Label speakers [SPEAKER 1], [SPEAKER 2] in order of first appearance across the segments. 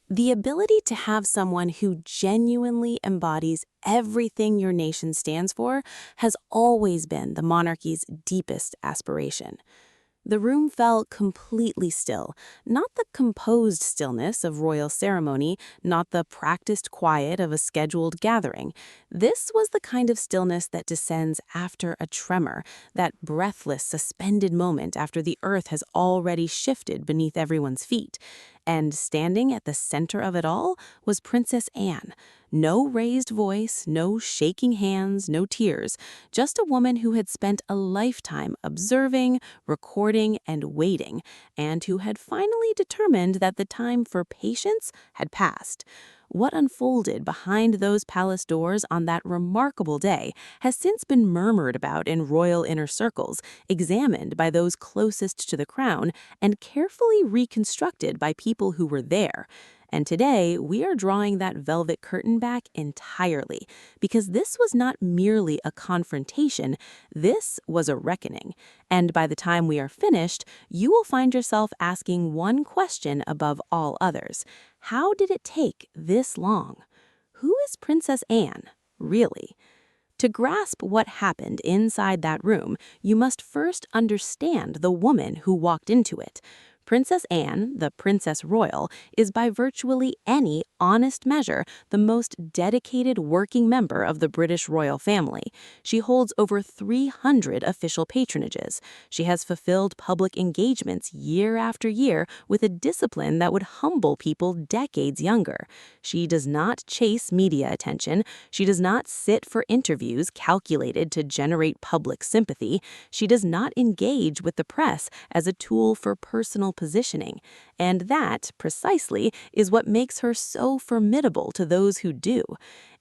[SPEAKER 1] The ability to have someone who genuinely embodies everything your nation stands for has always been the monarchy's deepest aspiration. The room fell completely still, not the composed stillness of royal ceremony, not the practiced quiet of a scheduled gathering. This was the kind of stillness that descends after a tremor, that breathless, suspended moment after the earth has already shifted beneath everyone's feet. And standing at the center of it all was Princess Anne. No raised voice, no shaking hands, no tears, just a woman who had spent a lifetime observing, recording, and waiting, and who had finally determined that the time for patience had passed. What unfolded behind those palace doors on that remarkable day has since been murmured about in royal inner circles, examined by those closest to the crown, and carefully reconstructed by people who were there. And today, we are drawing that velvet curtain back entirely, because this was not merely a confrontation, this was a reckoning. And by the time we are finished, you will find yourself asking one question above all others. How did it take this long? Who is Princess Anne, really? To grasp what happened inside that room, you must first understand the woman who walked into it. Princess Anne, the Princess Royal, is by virtually any honest measure the most dedicated working member of the British royal family. She holds over 300 official patronages. She has fulfilled public engagements year after year with a discipline that would humble people decades younger. She does not chase media attention. She does not sit for interviews calculated to generate public sympathy. She does not engage with the press as a tool for personal positioning. And that, precisely, is what makes her so formidable to those who do.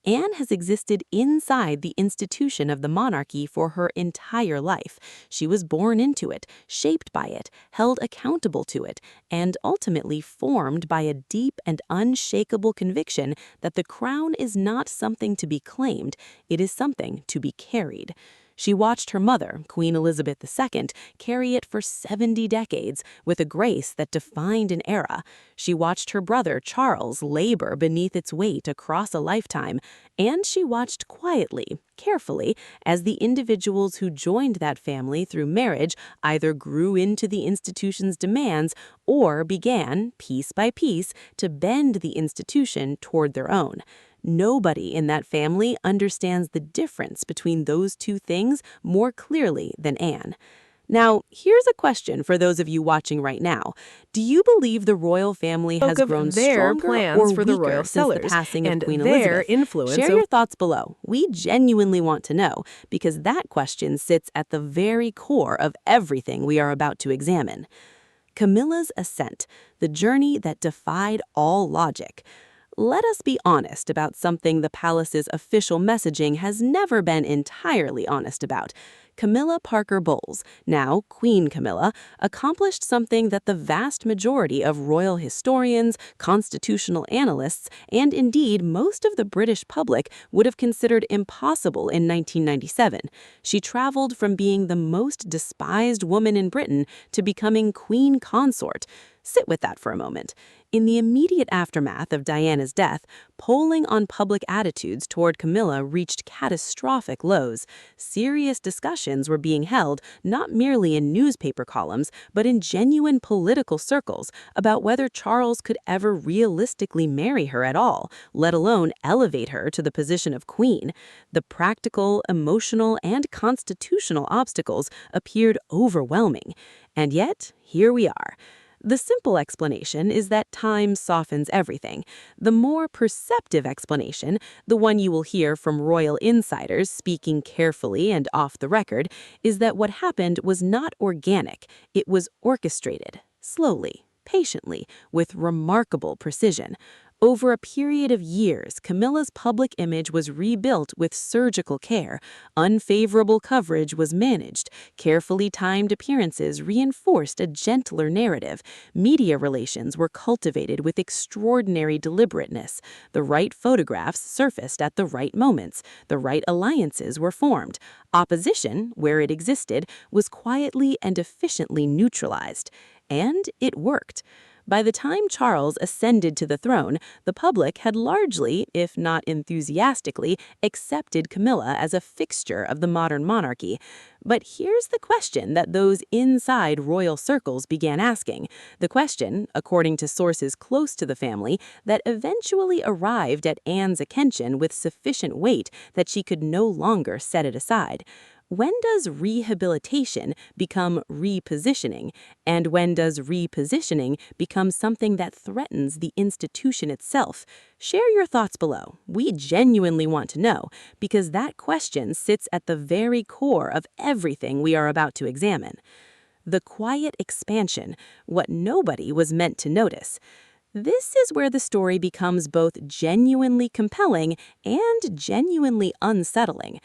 [SPEAKER 1] Anne has existed inside the institution of the monarchy for her entire life. She was born into it, shaped by it, held accountable to it, and ultimately formed by a deep and unshakable conviction that the crown is not something to be claimed, it is something to be carried. She watched her mother, Queen Elizabeth II, carry it for 70 decades with a grace that defined an era. She watched her brother, Charles, labor beneath its weight across a lifetime. And she watched quietly, carefully, as the individuals who joined that family through marriage either grew into the institution's demands or began, piece by piece, to bend the institution toward their own. Nobody in that family understands the difference between those two things more clearly than Anne. Now, here's a question for those of you watching right now. Do you believe the royal family has
[SPEAKER 2] Of
[SPEAKER 1] grown
[SPEAKER 2] their
[SPEAKER 1] stronger
[SPEAKER 2] plans
[SPEAKER 1] or
[SPEAKER 2] for the
[SPEAKER 1] weaker
[SPEAKER 2] royal
[SPEAKER 1] since the
[SPEAKER 2] cellars
[SPEAKER 1] passing of
[SPEAKER 2] and
[SPEAKER 1] Queen
[SPEAKER 2] their
[SPEAKER 1] Elizabeth?
[SPEAKER 2] influence
[SPEAKER 1] Share
[SPEAKER 2] over
[SPEAKER 1] your thoughts below. We genuinely want to know, because that question sits at the very core of everything we are about to examine. Camilla's ascent, the journey that defied all logic. Let us be honest about something the palace's official messaging has never been entirely honest about. Camilla Parker Bowles, now Queen Camilla, accomplished something that the vast majority of royal historians, constitutional analysts, and indeed most of the British public would have considered impossible in 1997. She traveled from being the most despised woman in Britain to becoming Queen Consort. Sit with that for a moment. In the immediate aftermath of Diana's death, polling on public attitudes toward Camilla reached catastrophic lows. Serious discussions were being held not merely in newspaper columns, but in genuine political circles about whether Charles could ever realistically marry her at all, let alone elevate her to the position of queen. The practical, emotional, and constitutional obstacles appeared overwhelming. And yet, here we are. The simple explanation is that time softens everything. The more perceptive explanation, the one you will hear from royal insiders speaking carefully and off the record, is that what happened was not organic, it was orchestrated, slowly, patiently, with remarkable precision. Over a period of years, Camilla's public image was rebuilt with surgical care. Unfavorable coverage was managed. Carefully timed appearances reinforced a gentler narrative. Media relations were cultivated with extraordinary deliberateness. The right photographs surfaced at the right moments. The right alliances were formed. Opposition, where it existed, was quietly and efficiently neutralized. And it worked. By the time Charles ascended to the throne, the public had largely, if not enthusiastically, accepted Camilla as a fixture of the modern monarchy. But here's the question that those inside royal circles began asking, the question, according to sources close to the family, that eventually arrived at Anne's attention with sufficient weight that she could no longer set it aside. When does rehabilitation become repositioning? And when does repositioning become something that threatens the institution itself? Share your thoughts below. We genuinely want to know, because that question sits at the very core of everything we are about to examine. The quiet expansion, what nobody was meant to notice. This is where the story becomes both genuinely compelling and genuinely unsettling.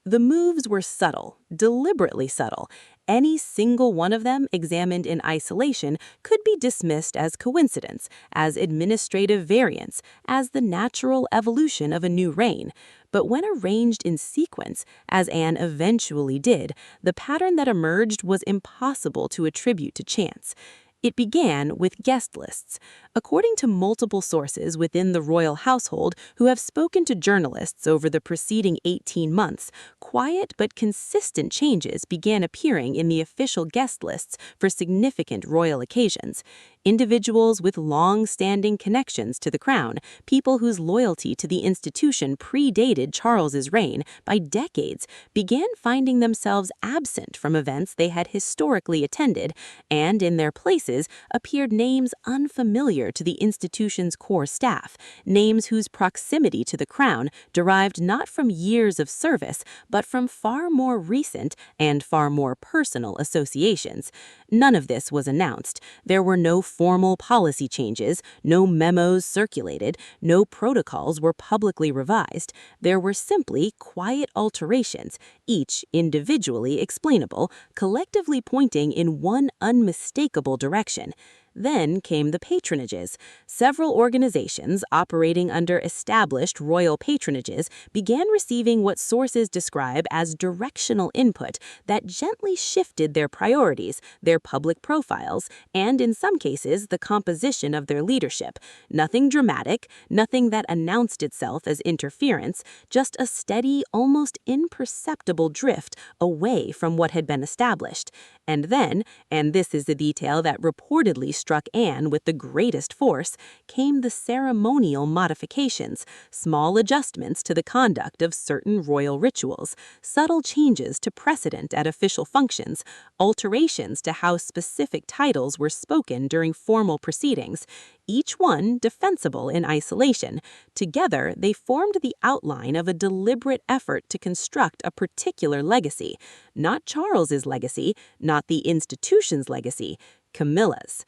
[SPEAKER 1] The moves were subtle, deliberately subtle. Any single one of them examined in isolation could be dismissed as coincidence, as administrative variance, as the natural evolution of a new reign. But when arranged in sequence, as Anne eventually did, the pattern that emerged was impossible to attribute to chance. It began with guest lists. According to multiple sources within the royal household who have spoken to journalists over the preceding 18 months, quiet but consistent changes began appearing in the official guest lists for significant royal occasions. Individuals with long-standing connections to the crown, people whose loyalty to the institution predated Charles's reign by decades, began finding themselves absent from events they had historically attended, and in their places appeared names unfamiliar to the institution's core staff, names whose proximity to the crown derived not from years of service, but from far more recent and far more personal associations. None of this was announced. There were no formal policy changes, no memos circulated, no protocols were publicly revised. There were simply quiet alterations, each individually explainable, collectively pointing in one unmistakable direction. Then came the patronages. Several organizations operating under established royal patronages began receiving what sources describe as directional input that gently shifted their priorities, their public profiles, and in some cases the composition of their leadership. Nothing dramatic, nothing that announced itself as interference, just a steady, almost imperceptible drift away from what had been established. And then, and this is the detail that reportedly struck Anne with the greatest force, came the ceremonial modifications, small adjustments to the conduct of certain royal rituals, subtle changes to precedent at official functions, alterations to how specific titles were spoken during formal proceedings, each one defensible in isolation. Together, they formed the outline of a deliberate effort to construct a particular legacy, not Charles's legacy, not the institution's legacy, Camilla's.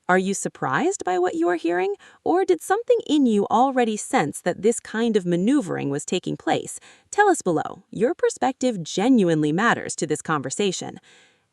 [SPEAKER 1] Are you surprised by what you are hearing, or did something in you already sense that this kind of maneuvering was taking place? Tell us below. Your perspective genuinely matters to this conversation.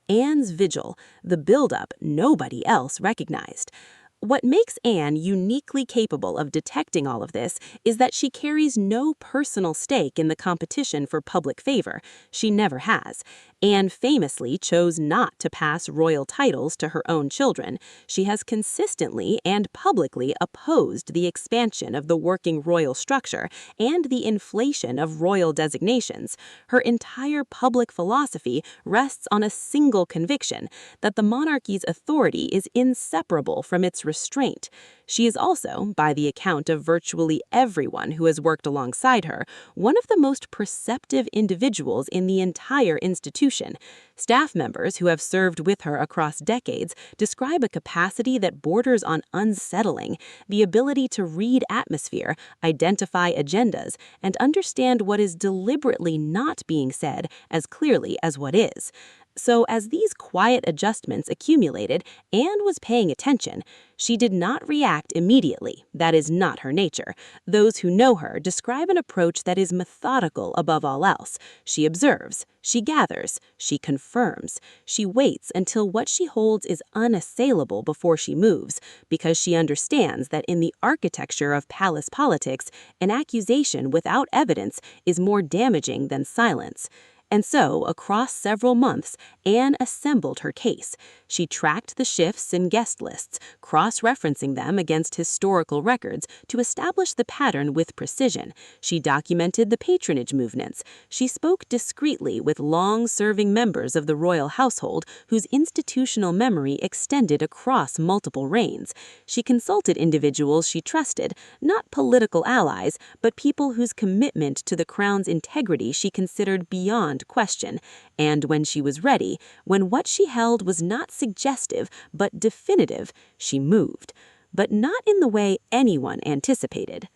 [SPEAKER 1] Anne's vigil, the buildup nobody else recognized. What makes Anne uniquely capable of detecting all of this is that she carries no personal stake in the competition for public favor. She never has. Anne famously chose not to pass royal titles to her own children. She has consistently and publicly opposed the expansion of the working royal structure and the inflation of royal designations. Her entire public philosophy rests on a single conviction, that the monarchy's authority is inseparable from its restraint. She is also, by the account of virtually everyone who has worked alongside her, one of the most perceptive individuals in the entire institution. Staff members who have served with her across decades describe a capacity that borders on unsettling, the ability to read atmosphere, identify agendas, and understand what is deliberately not being said as clearly as what is. So as these quiet adjustments accumulated, Anne was paying attention. She did not react immediately. That is not her nature. Those who know her describe an approach that is methodical above all else. She observes, she gathers, she confirms. She waits until what she holds is unassailable before she moves, because she understands that in the architecture of palace politics, an accusation without evidence is more damaging than silence. And so, across several months, Anne assembled her case. She tracked the shifts in guest lists, cross-referencing them against historical records to establish the pattern with precision. She documented the patronage movements. She spoke discreetly with long-serving members of the royal household whose institutional memory extended across multiple reigns. She consulted individuals she trusted, not political allies, but people whose commitment to the crown's integrity she considered beyond question. And when she was ready, when what she held was not suggestive but definitive, she moved. But not in the way anyone anticipated.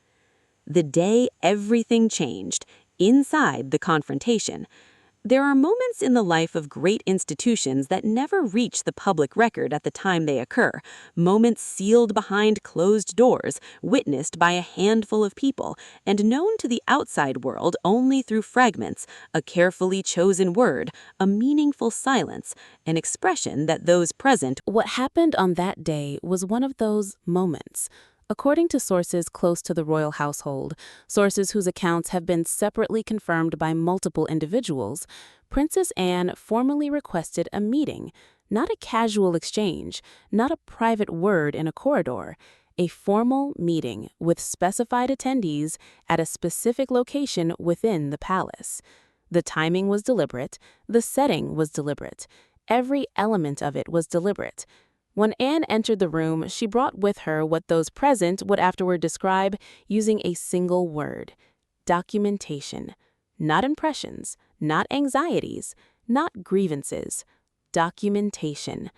[SPEAKER 1] The day everything changed, inside the confrontation. There are moments in the life of great institutions that never reach the public record at the time they occur, moments sealed behind closed doors, witnessed by a handful of people, and known to the outside world only through fragments, a carefully chosen word, a meaningful silence, an expression that those present. What happened on that day was one of those moments. According to sources close to the royal household, sources whose accounts have been separately confirmed by multiple individuals, Princess Anne formally requested a meeting, not a casual exchange, not a private word in a corridor, a formal meeting with specified attendees at a specific location within the palace. The timing was deliberate, the setting was deliberate, every element of it was deliberate. When Anne entered the room, she brought with her what those present would afterward describe using a single word: documentation. Not impressions, not anxieties, not grievances. Documentation.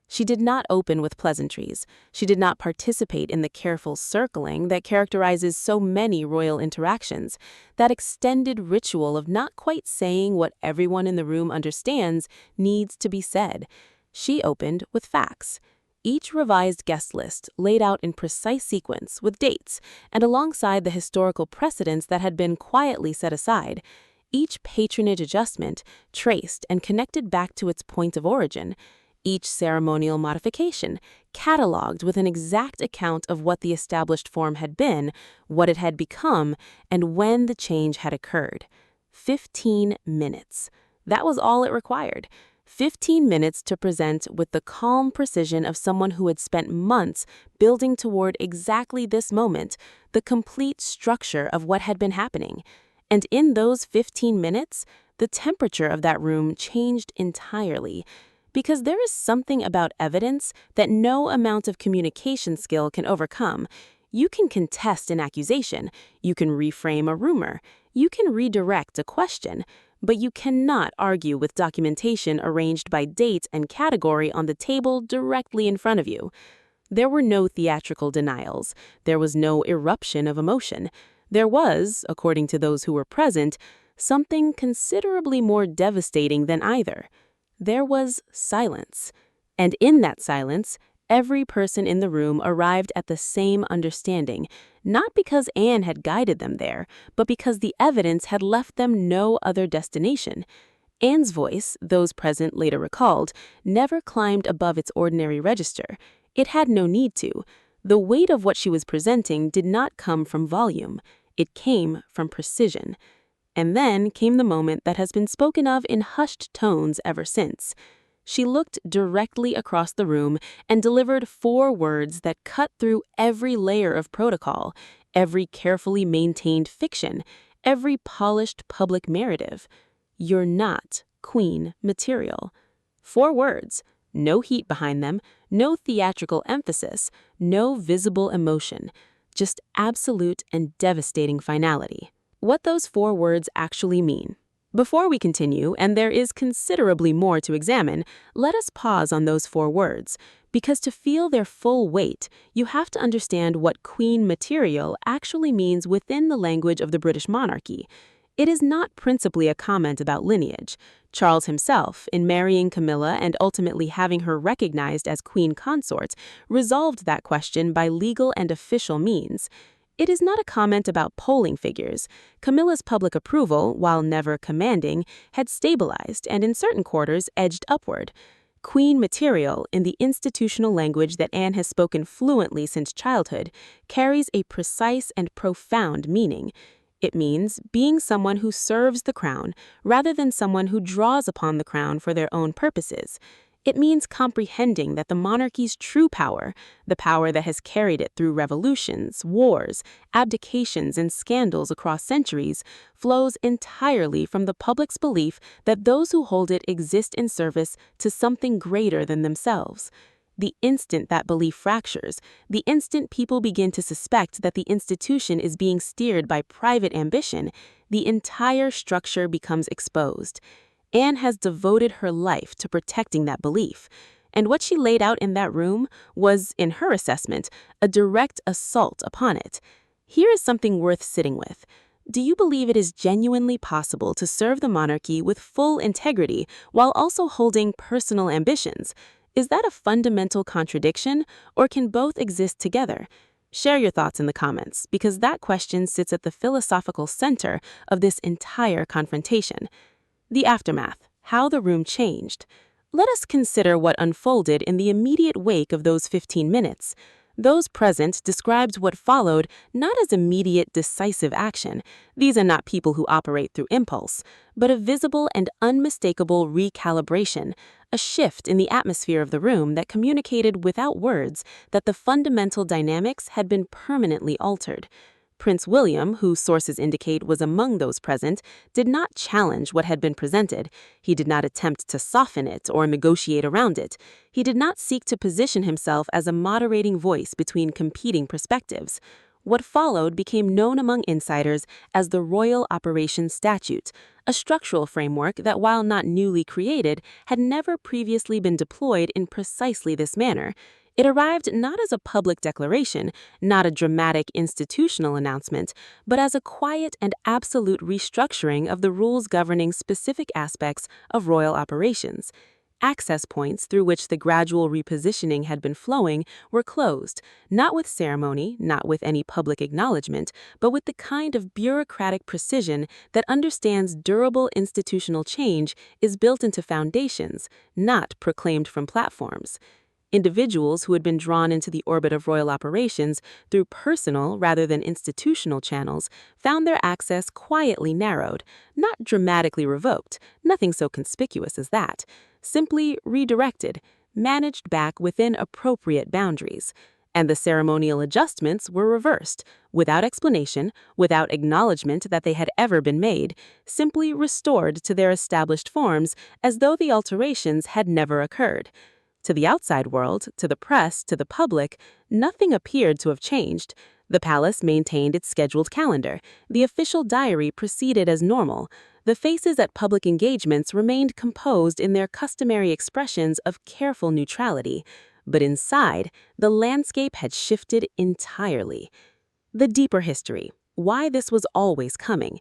[SPEAKER 1] She did not open with pleasantries. She did not participate in the careful circling that characterizes so many royal interactions, that extended ritual of not quite saying what everyone in the room understands needs to be said. She opened with facts. Each revised guest list laid out in precise sequence with dates, and alongside the historical precedents that had been quietly set aside. Each patronage adjustment traced and connected back to its point of origin. Each ceremonial modification cataloged with an exact account of what the established form had been, what it had become, and when the change had occurred. 15 minutes. That was all it required. 15 minutes to present with the calm precision of someone who had spent months building toward exactly this moment, the complete structure of what had been happening. And in those 15 minutes, the temperature of that room changed entirely. Because there is something about evidence that no amount of communication skill can overcome. You can contest an accusation, you can reframe a rumor, you can redirect a question, but you cannot argue with documentation arranged by date and category on the table directly in front of you. There were no theatrical denials. There was no eruption of emotion. There was, according to those who were present, something considerably more devastating than either. There was silence. And in that silence, every person in the room arrived at the same understanding, not because Anne had guided them there, but because the evidence had left them no other destination. Anne's voice, those present later recalled, never climbed above its ordinary register. It had no need to. The weight of what she was presenting did not come from volume. It came from precision. And then came the moment that has been spoken of in hushed tones ever since. She looked directly across the room and delivered 4 words that cut through every layer of protocol, every carefully maintained fiction, every polished public narrative. You're not queen material. 4 words, no heat behind them, no theatrical emphasis, no visible emotion, just absolute and devastating finality. What those 4 words actually mean. Before we continue, and there is considerably more to examine, let us pause on those 4 words, because to feel their full weight, you have to understand what queen material actually means within the language of the British monarchy. It is not principally a comment about lineage. Charles himself, in marrying Camilla and ultimately having her recognized as queen consort, resolved that question by legal and official means. It is not a comment about polling figures. Camilla's public approval, while never commanding, had stabilized and in certain quarters edged upward. Queen material, in the institutional language that Anne has spoken fluently since childhood, carries a precise and profound meaning. It means being someone who serves the crown rather than someone who draws upon the crown for their own purposes. It means comprehending that the monarchy's true power, the power that has carried it through revolutions, wars, abdications, and scandals across centuries, flows entirely from the public's belief that those who hold it exist in service to something greater than themselves. The instant that belief fractures, the instant people begin to suspect that the institution is being steered by private ambition, the entire structure becomes exposed. Anne has devoted her life to protecting that belief. And what she laid out in that room was, in her assessment, a direct assault upon it. Here is something worth sitting with. Do you believe it is genuinely possible to serve the monarchy with full integrity while also holding personal ambitions? Is that a fundamental contradiction, or can both exist together? Share your thoughts in the comments, because that question sits at the philosophical center of this entire confrontation. The aftermath, how the room changed. Let us consider what unfolded in the immediate wake of those 15 minutes. Those present described what followed not as immediate, decisive action. These are not people who operate through impulse, but a visible and unmistakable recalibration, a shift in the atmosphere of the room that communicated without words that the fundamental dynamics had been permanently altered. Prince William, who sources indicate was among those present, did not challenge what had been presented. He did not attempt to soften it or negotiate around it. He did not seek to position himself as a moderating voice between competing perspectives. What followed became known among insiders as the Royal Operations Statute, a structural framework that, while not newly created, had never previously been deployed in precisely this manner. It arrived not as a public declaration, not a dramatic institutional announcement, but as a quiet and absolute restructuring of the rules governing specific aspects of royal operations. Access points through which the gradual repositioning had been flowing were closed, not with ceremony, not with any public acknowledgement, but with the kind of bureaucratic precision that understands durable institutional change is built into foundations, not proclaimed from platforms. Individuals who had been drawn into the orbit of royal operations through personal rather than institutional channels found their access quietly narrowed, not dramatically revoked, nothing so conspicuous as that, simply redirected, managed back within appropriate boundaries. And the ceremonial adjustments were reversed, without explanation, without acknowledgement that they had ever been made, simply restored to their established forms as though the alterations had never occurred. To the outside world, to the press, to the public, nothing appeared to have changed. The palace maintained its scheduled calendar. The official diary proceeded as normal. The faces at public engagements remained composed in their customary expressions of careful neutrality. But inside, the landscape had shifted entirely. The deeper history, why this was always coming.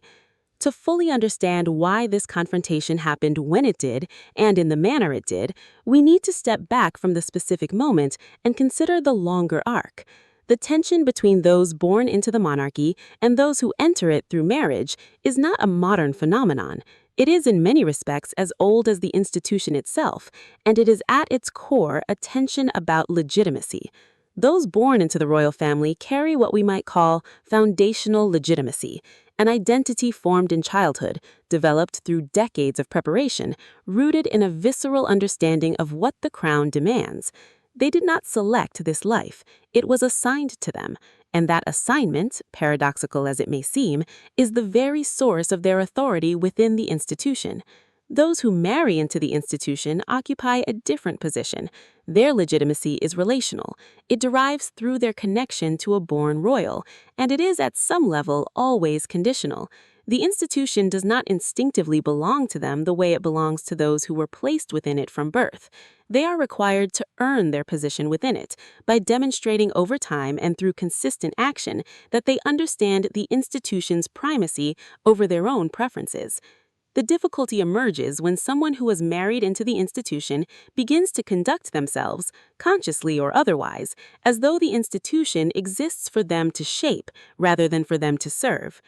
[SPEAKER 1] To fully understand why this confrontation happened when it did, and in the manner it did, we need to step back from the specific moment and consider the longer arc. The tension between those born into the monarchy and those who enter it through marriage is not a modern phenomenon. It is in many respects as old as the institution itself, and it is at its core a tension about legitimacy. Those born into the royal family carry what we might call foundational legitimacy, an identity formed in childhood, developed through decades of preparation, rooted in a visceral understanding of what the crown demands. They did not select this life, it was assigned to them, and that assignment, paradoxical as it may seem, is the very source of their authority within the institution. Those who marry into the institution occupy a different position. Their legitimacy is relational. It derives through their connection to a born royal, and it is at some level always conditional. The institution does not instinctively belong to them the way it belongs to those who were placed within it from birth. They are required to earn their position within it by demonstrating over time and through consistent action that they understand the institution's primacy over their own preferences. The difficulty emerges when someone who was married into the institution begins to conduct themselves, consciously or otherwise, as though the institution exists for them to shape rather than for them to serve.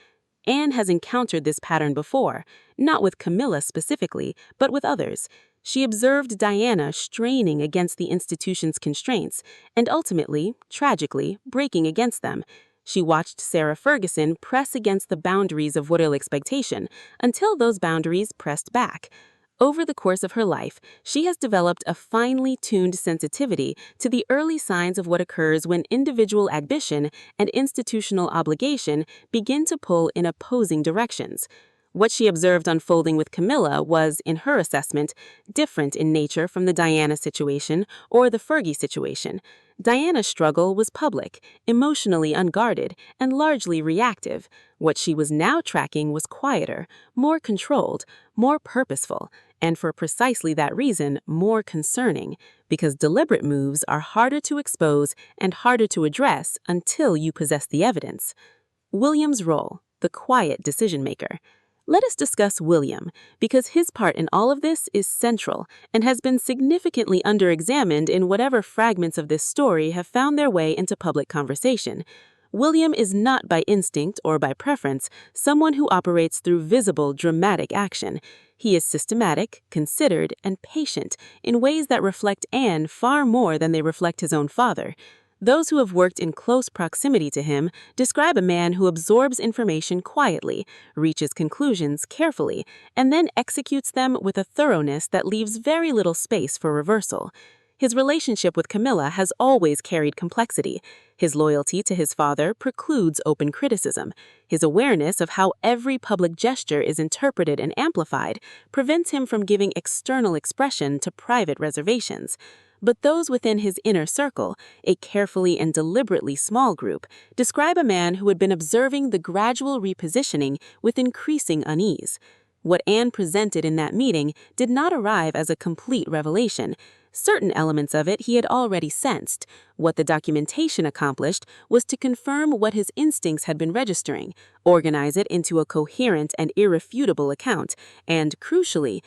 [SPEAKER 1] Anne has encountered this pattern before, not with Camilla specifically, but with others. She observed Diana straining against the institution's constraints and ultimately, tragically, breaking against them. She watched Sarah Ferguson press against the boundaries of royal expectation until those boundaries pressed back. Over the course of her life, she has developed a finely tuned sensitivity to the early signs of what occurs when individual ambition and institutional obligation begin to pull in opposing directions. What she observed unfolding with Camilla was, in her assessment, different in nature from the Diana situation or the Fergie situation. Diana's struggle was public, emotionally unguarded, and largely reactive. What she was now tracking was quieter, more controlled, more purposeful, and for precisely that reason, more concerning, because deliberate moves are harder to expose and harder to address until you possess the evidence. William's role, the quiet decision-maker. Let us discuss William, because his part in all of this is central and has been significantly underexamined in whatever fragments of this story have found their way into public conversation. William is not by instinct or by preference someone who operates through visible, dramatic action. He is systematic, considered, and patient in ways that reflect Anne far more than they reflect his own father. Those who have worked in close proximity to him describe a man who absorbs information quietly, reaches conclusions carefully, and then executes them with a thoroughness that leaves very little space for reversal. His relationship with Camilla has always carried complexity. His loyalty to his father precludes open criticism. His awareness of how every public gesture is interpreted and amplified prevents him from giving external expression to private reservations. But those within his inner circle, a carefully and deliberately small group, describe a man who had been observing the gradual repositioning with increasing unease. What Anne presented in that meeting did not arrive as a complete revelation. Certain elements of it he had already sensed. What the documentation accomplished was to confirm what his instincts had been registering, organize it into a coherent and irrefutable account, and, crucially,